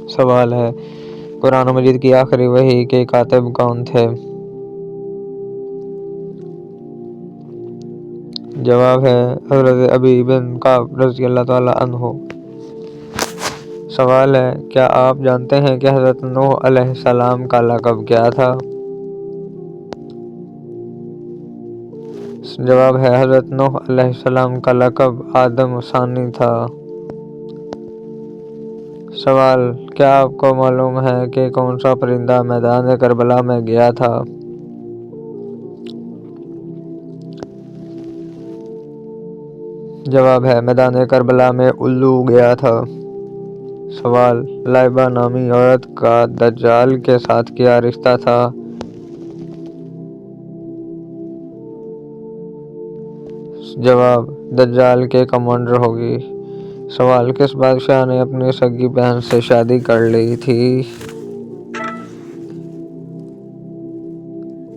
سوال ہے قرآن مجید کی آخری وحی کے کاتب کون تھے؟ جواب ہے حضرت ابی بن کعب رضی اللہ تعالیٰ عنہ۔ سوال ہے کیا آپ جانتے ہیں کہ حضرت نوح علیہ السلام کا لقب کیا تھا؟ جواب ہے حضرت نوح علیہ السلام کا لقب آدم ثانی تھا۔ سوال کیا آپ کو معلوم ہے کہ کون سا پرندہ میدان کربلا میں گیا تھا؟ جواب ہے میدان کربلا میں الو گیا تھا۔ سوال لائبہ نامی عورت کا دجال کے ساتھ کیا رشتہ تھا؟ جواب دجال کے کمانڈر ہوگی۔ سوال کس بادشاہ نے اپنی سگی بہن سے شادی کر لی تھی؟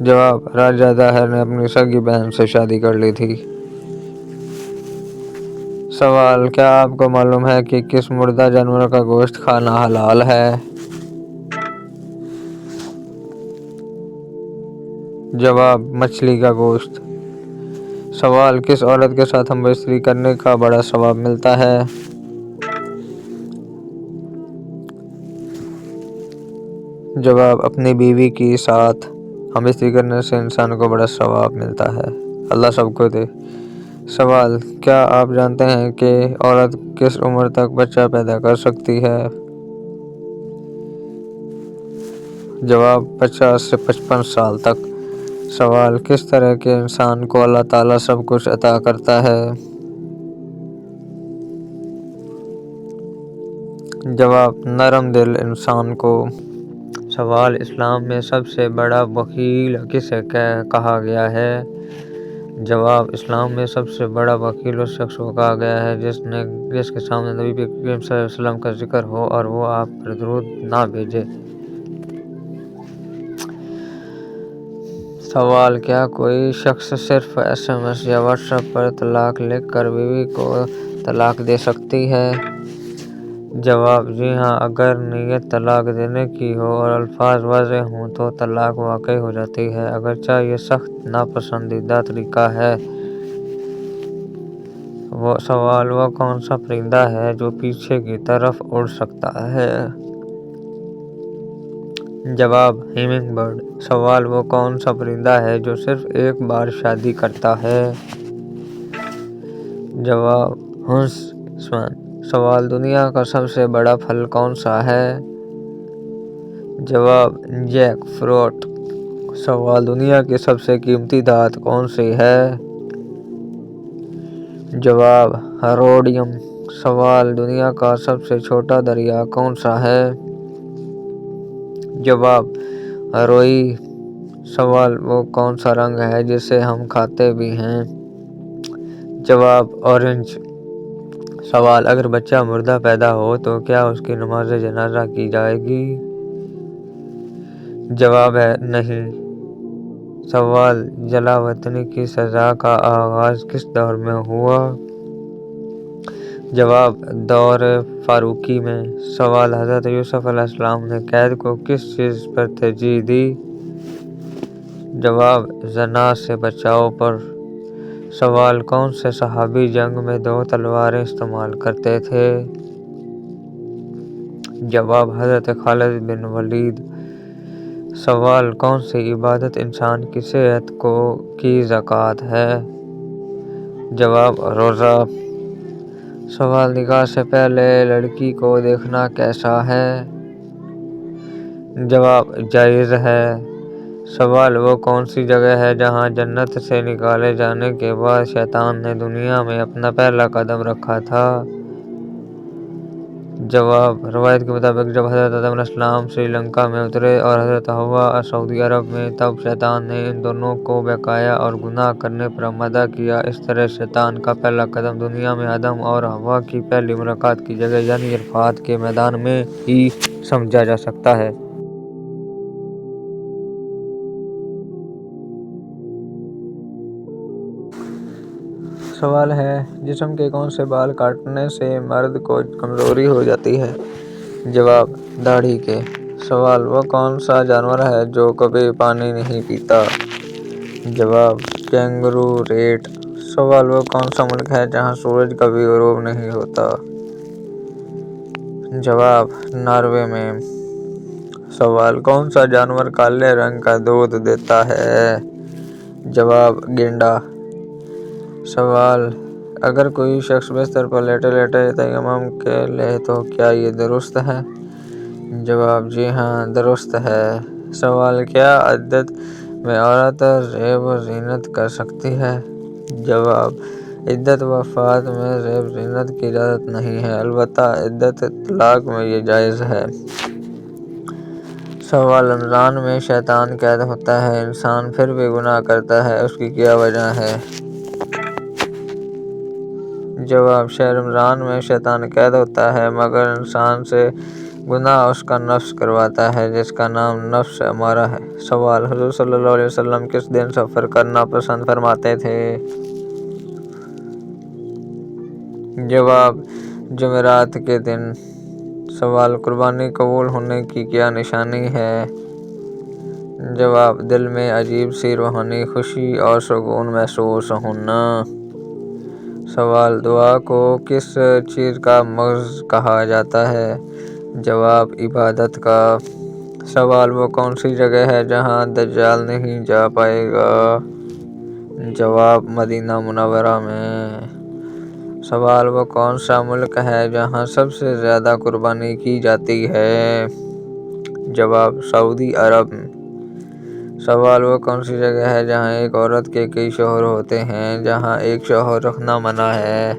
جواب راجہ داہر نے اپنی سگی بہن سے شادی کر لی تھی۔ سوال کیا آپ کو معلوم ہے کہ کس مردہ جانور کا گوشت کھانا حلال ہے؟ جواب مچھلی کا گوشت۔ سوال کس عورت کے ساتھ ہم بستری کرنے کا بڑا ثواب ملتا ہے؟ جواب اپنی بیوی کے ساتھ ہم بستری کرنے سے انسان کو بڑا ثواب ملتا ہے، اللہ سب کو دے۔ سوال کیا آپ جانتے ہیں کہ عورت کس عمر تک بچہ پیدا کر سکتی ہے؟ جواب 50 سے 55 سال تک۔ سوال کس طرح کے انسان کو اللہ تعالیٰ سب کچھ عطا کرتا ہے؟ جواب نرم دل انسان کو۔ سوال اسلام میں سب سے بڑا بخیل کسے کہا گیا ہے؟ جواب اسلام میں سب سے بڑا بخیل اس شخص کو کہا گیا ہے جس کے سامنے نبی کریم صلی اللہ علیہ وسلم کا ذکر ہو اور وہ آپ پر درود نہ بھیجے۔ سوال کیا کوئی شخص صرف SMS یا واٹس ایپ پر طلاق لکھ کر بیوی کو طلاق دے سکتی ہے؟ جواب جی ہاں، اگر نیت طلاق دینے کی ہو اور الفاظ واضح ہوں تو طلاق واقع ہو جاتی ہے، اگرچہ یہ سخت ناپسندیدہ طریقہ ہے۔ سوال وہ کون سا پرندہ ہے جو پیچھے کی طرف اڑ سکتا ہے؟ جواب ہمنگ برڈ۔ سوال وہ کون سا پرندہ ہے جو صرف ایک بار شادی کرتا ہے؟ جواب ہنس سوان۔ سوال دنیا کا سب سے بڑا پھل کون سا ہے؟ جواب جیک فروٹ۔ سوال دنیا کی سب سے قیمتی دھات کون سی ہے؟ جواب روڈیم۔ سوال دنیا کا سب سے چھوٹا دریا کون سا ہے؟ جواب روئی۔ سوال وہ کون سا رنگ ہے جسے ہم کھاتے بھی ہیں؟ جواب اورنج۔ سوال اگر بچہ مردہ پیدا ہو تو کیا اس کی نماز جنازہ کی جائے گی؟ جواب ہے نہیں۔ سوال جلا وطنی کی سزا کا آغاز کس دور میں ہوا؟ جواب دور فاروقی میں۔ سوال حضرت یوسف علیہ السلام نے قید کو کس چیز پر ترجیح دی؟ جواب زنا سے بچاؤ پر۔ سوال کون سے صحابی جنگ میں 2 تلواریں استعمال کرتے تھے؟ جواب حضرت خالد بن ولید۔ سوال کون سی عبادت انسان کی صحت کی زکوٰۃ ہے؟ جواب روزہ۔ سوال نکاح سے پہلے لڑکی کو دیکھنا کیسا ہے؟ جواب جائز ہے۔ سوال وہ کون سی جگہ ہے جہاں جنت سے نکالے جانے کے بعد شیطان نے دنیا میں اپنا پہلا قدم رکھا تھا؟ جواب روایت کے مطابق جب حضرت آدم علیہ السلام سری لنکا میں اترے اور حضرت حوا سعودی عرب میں، تب شیطان نے ان دونوں کو بہکایا اور گناہ کرنے پر آمادہ کیا۔ اس طرح شیطان کا پہلا قدم دنیا میں آدم اور حوا کی پہلی ملاقات کی جگہ یعنی عرفات کے میدان میں ہی سمجھا جا سکتا ہے۔ سوال ہے جسم کے کون سے بال کاٹنے سے مرد کو کمزوری ہو جاتی ہے؟ جواب: داڑھی کے۔ سوال: وہ کون سا جانور ہے جو کبھی پانی نہیں پیتا؟ جواب: کینگرو ریٹ۔ سوال: وہ کون سا ملک ہے جہاں سورج کبھی غروب نہیں ہوتا؟ جواب: ناروے میں۔ سوال: کون سا جانور کالے رنگ کا دودھ دیتا ہے؟ جواب: گینڈا۔ سوال: اگر کوئی شخص بستر پر لیٹے لیٹے تیمم کر لے تو کیا یہ درست ہے؟ جواب: جی ہاں، درست ہے۔ سوال: کیا عدت میں عورت زیب و زینت کر سکتی ہے؟ جواب: عدت وفات میں زیب و زینت کی اجازت نہیں ہے، البتہ عدت طلاق میں یہ جائز ہے۔ سوال: رمضان میں شیطان قید ہوتا ہے، انسان پھر بھی گناہ کرتا ہے، اس کی کیا وجہ ہے؟ جواب: شہر رمضان میں شیطان قید ہوتا ہے مگر انسان سے گناہ اس کا نفس کرواتا ہے جس کا نام نفس امارہ ہے۔ سوال: حضور صلی اللہ علیہ وسلم کس دن سفر کرنا پسند فرماتے تھے؟ جواب: جمعرات کے دن۔ سوال: قربانی قبول ہونے کی کیا نشانی ہے؟ جواب: دل میں عجیب سی روحانی خوشی اور سکون محسوس ہونا۔ سوال: دعا کو کس چیز کا مغز کہا جاتا ہے؟ جواب: عبادت کا۔ سوال: وہ کون سی جگہ ہے جہاں دجال نہیں جا پائے گا؟ جواب: مدینہ منورہ میں۔ سوال: وہ کون سا ملک ہے جہاں سب سے زیادہ قربانی کی جاتی ہے؟ جواب: سعودی عرب۔ سوال: وہ کون سی جگہ ہے جہاں ایک عورت کے کئی شوہر ہوتے ہیں، جہاں ایک شوہر رکھنا منع ہے؟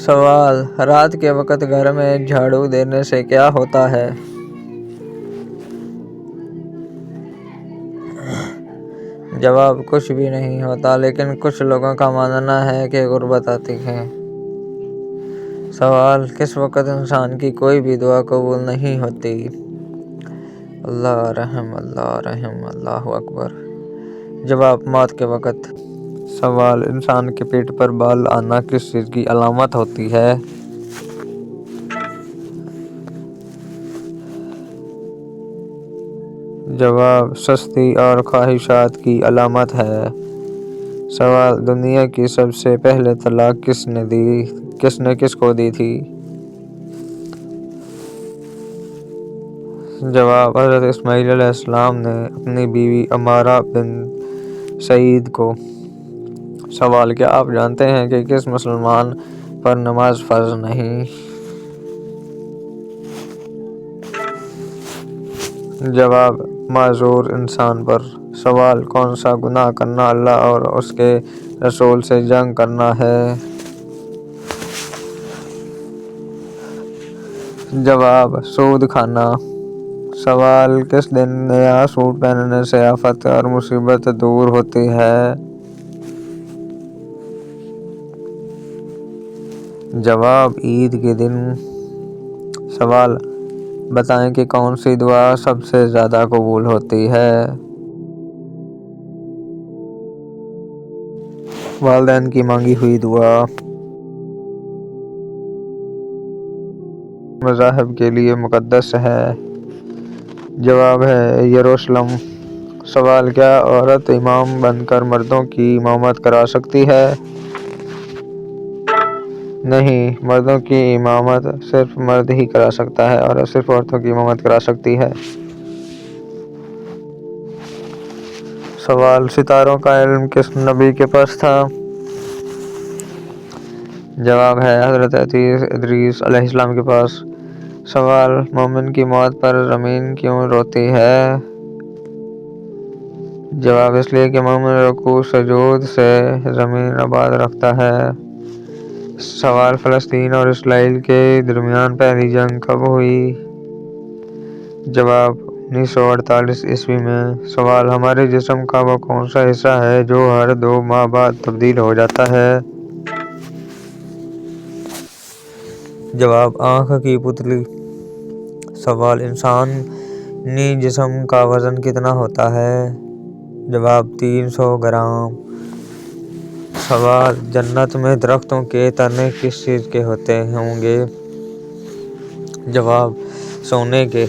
سوال: رات کے وقت گھر میں جھاڑو دینے سے کیا ہوتا ہے؟ جواب: کچھ بھی نہیں ہوتا، لیکن کچھ لوگوں کا ماننا ہے کہ غربت آتی ہے۔ سوال: کس وقت انسان کی کوئی بھی دعا قبول نہیں ہوتی؟ اللہ رحم، اللہ رحم، اللہ اکبر۔ جواب: موت کے وقت۔ سوال: انسان کے پیٹ پر بال آنا کس چیز کی علامت ہوتی ہے؟ جواب: سستی اور خواہشات کی علامت ہے۔ سوال: دنیا کی سب سے پہلے طلاق کس نے کس کو دی تھی؟ جواب: حضرت اسماعیل علیہ السلام نے اپنی بیوی امارہ بنت سعید کو۔ سوال: کیا آپ جانتے ہیں کہ کس مسلمان پر نماز فرض نہیں؟ جواب: معذور انسان پر۔ سوال: کون سا گناہ کرنا اللہ اور اس کے رسول سے جنگ کرنا ہے؟ جواب: سود کھانا۔ سوال: کس دن نیا سوٹ پہننے سے آفت اور مصیبت دور ہوتی ہے؟ جواب: عید کے دن۔ سوال: بتائیں کہ کون سی دعا سب سے زیادہ قبول ہوتی ہے؟ والدین کی مانگی ہوئی دعا۔ مذاہب کے لیے مقدس ہے؟ جواب ہے یروشلم۔ سوال: کیا عورت امام بن کر مردوں کی امامت کرا سکتی ہے؟ نہیں، مردوں کی امامت صرف مرد ہی کرا سکتا ہے، عورت صرف عورتوں کی امامت کرا سکتی ہے۔ سوال: ستاروں کا علم کس نبی کے پاس تھا؟ جواب ہے حضرت ادریس علیہ السلام کے پاس۔ سوال: مومن کی موت پر زمین کیوں روتی ہے؟ جواب: اس لیے کہ مومن رکوع سجود سے زمین آباد رکھتا ہے۔ سوال: فلسطین اور اسرائیل کے درمیان پہلی جنگ کب ہوئی؟ جواب: 1948 عیسوی میں۔ سوال: ہمارے جسم کا وہ کون سا حصہ ہے جو ہر 2 ماہ بعد تبدیل ہو جاتا ہے؟ جواب: آنکھ کی پتلی۔ سوال: انسانی جسم کا وزن کتنا ہوتا ہے؟ جواب: 300 گرام۔ سوال: جنت میں درختوں کے تنے کس چیز کے ہوتے ہوں گے؟ جواب: سونے کے۔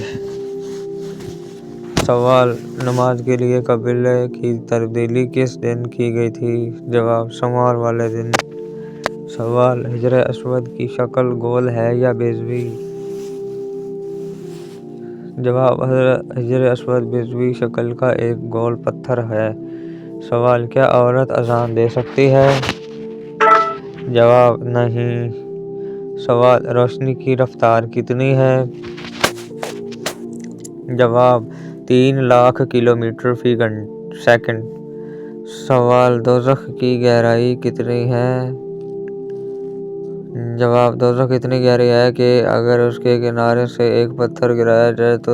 سوال: نماز کے لیے قبلے کی تبدیلی کس دن کی گئی تھی؟ جواب: سوموار والے دن۔ سوال: حجر اسود کی شکل گول ہے یا بیضوی؟ جواب: حجر اسود بیضوی شکل کا ایک گول پتھر ہے۔ سوال: کیا عورت اذان دے سکتی ہے؟ جواب: نہیں۔ سوال: روشنی کی رفتار کتنی ہے؟ جواب: 3 لاکھ کلومیٹر فی سیکنڈ۔ سوال: دوزخ کی گہرائی کتنی ہے؟ جواب: دوزخ اتنی گہری ہے کہ اگر اس کے کنارے سے ایک پتھر گرایا جائے تو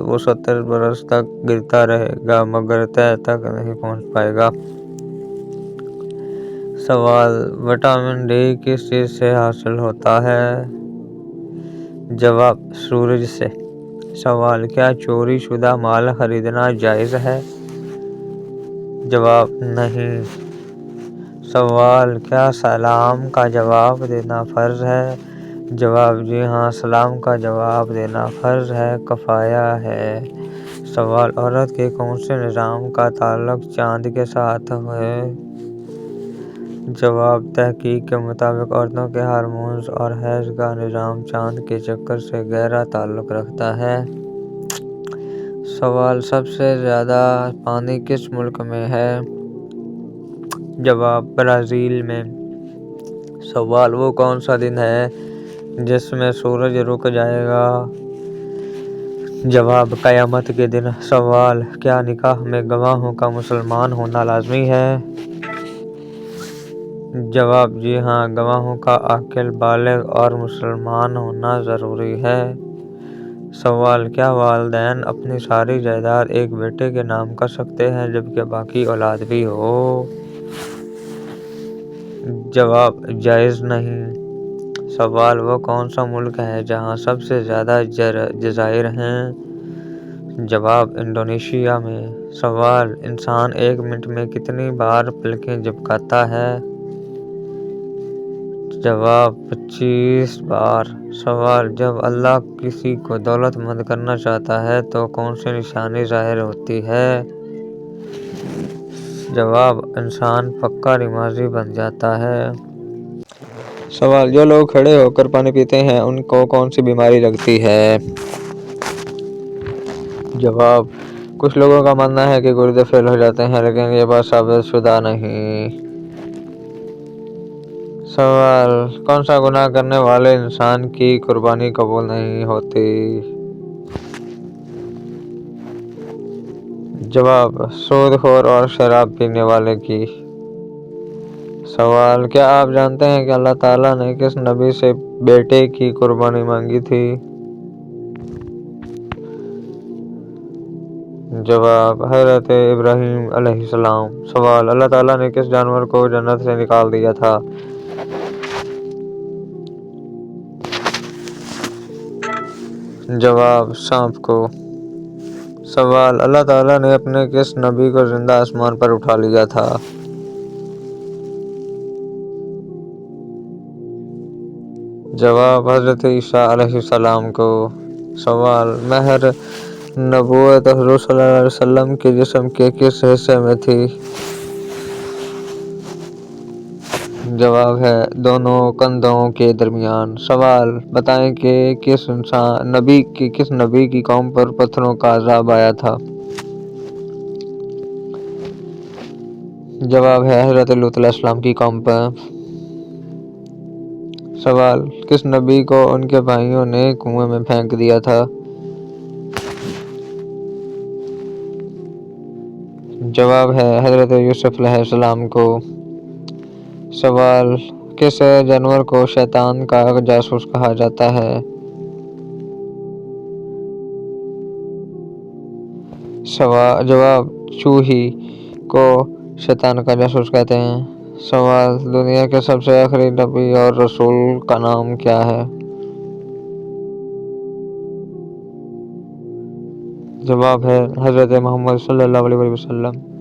وہ 70 برس تک گرتا رہے گا مگر تہہ تک نہیں پہنچ پائے گا۔ سوال: وٹامن ڈی کس چیز سے حاصل ہوتا ہے؟ جواب: سورج سے۔ سوال: کیا چوری شدہ مال خریدنا جائز ہے؟ جواب: نہیں۔ سوال: کیا سلام کا جواب دینا فرض ہے؟ جواب: جی ہاں، سلام کا جواب دینا فرض ہے، کفایہ ہے۔ سوال: عورت کے کون سے نظام کا تعلق چاند کے ساتھ ہے؟ جواب: تحقیق کے مطابق عورتوں کے ہارمونز اور حیض کا نظام چاند کے چکر سے گہرا تعلق رکھتا ہے۔ سوال: سب سے زیادہ پانی کس ملک میں ہے؟ جواب: برازیل میں۔ سوال: وہ کون سا دن ہے جس میں سورج رک جائے گا؟ جواب: قیامت کے دن۔ سوال: کیا نکاح میں گواہوں کا مسلمان ہونا لازمی ہے؟ جواب: جی ہاں، گواہوں کا عاقل، بالغ اور مسلمان ہونا ضروری ہے۔ سوال: کیا والدین اپنی ساری جائیداد ایک بیٹے کے نام کر سکتے ہیں جبکہ باقی اولاد بھی ہو؟ جواب: جائز نہیں۔ سوال: وہ کون سا ملک ہے جہاں سب سے زیادہ جزائر ہیں؟ جواب: انڈونیشیا میں۔ سوال: انسان 1 منٹ میں کتنی بار پلکیں جھپکاتا ہے؟ جواب: 25 بار۔ سوال: جب اللہ کسی کو دولت مند کرنا چاہتا ہے تو کون سی نشانی ظاہر ہوتی ہے؟ جواب: انسان پکا نمازی بن جاتا ہے۔ سوال: جو لوگ کھڑے ہو کر پانی پیتے ہیں ان کو کون سی بیماری لگتی ہے؟ جواب: کچھ لوگوں کا ماننا ہے کہ گردے فیل ہو جاتے ہیں لیکن یہ بات ثابت شدہ نہیں۔ سوال: کون سا گناہ کرنے والے انسان کی قربانی قبول نہیں ہوتی؟ جواب: سود خور اور شراب پینے والے کی۔ سوال: کیا آپ جانتے ہیں کہ اللہ تعالیٰ نے کس نبی سے بیٹے کی قربانی مانگی تھی؟ جواب: حضرت ابراہیم علیہ السلام۔ سوال: اللہ تعالیٰ نے کس جانور کو جنت سے نکال دیا تھا؟ جواب: سانپ کو۔ سوال: اللہ تعالیٰ نے اپنے کس نبی کو زندہ آسمان پر اٹھا لیا تھا؟ جواب: حضرت عیسیٰ علیہ السلام کو۔ سوال: مہر نبوت حضور صلی اللہ علیہ وسلم کے جسم کے کس حصے میں تھی؟ جواب ہے دونوں کندھوں کے درمیان۔ سوال: بتائیں کہ کس نبی کی قوم پر پتھروں کا عذاب آیا تھا؟ جواب ہے حضرت لوط علیہ السلام کی قوم پر۔ سوال: کس نبی کو ان کے بھائیوں نے کنویں میں پھینک دیا تھا؟ جواب ہے حضرت یوسف علیہ السلام کو۔ سوال: کس جانور کو شیطان کا جاسوس کہا جاتا ہے؟ جواب: چوہے کو شیطان کا جاسوس کہتے ہیں۔ سوال: دنیا کے سب سے آخری نبی اور رسول کا نام کیا ہے؟ جواب ہے حضرت محمد صلی اللہ علیہ وسلم۔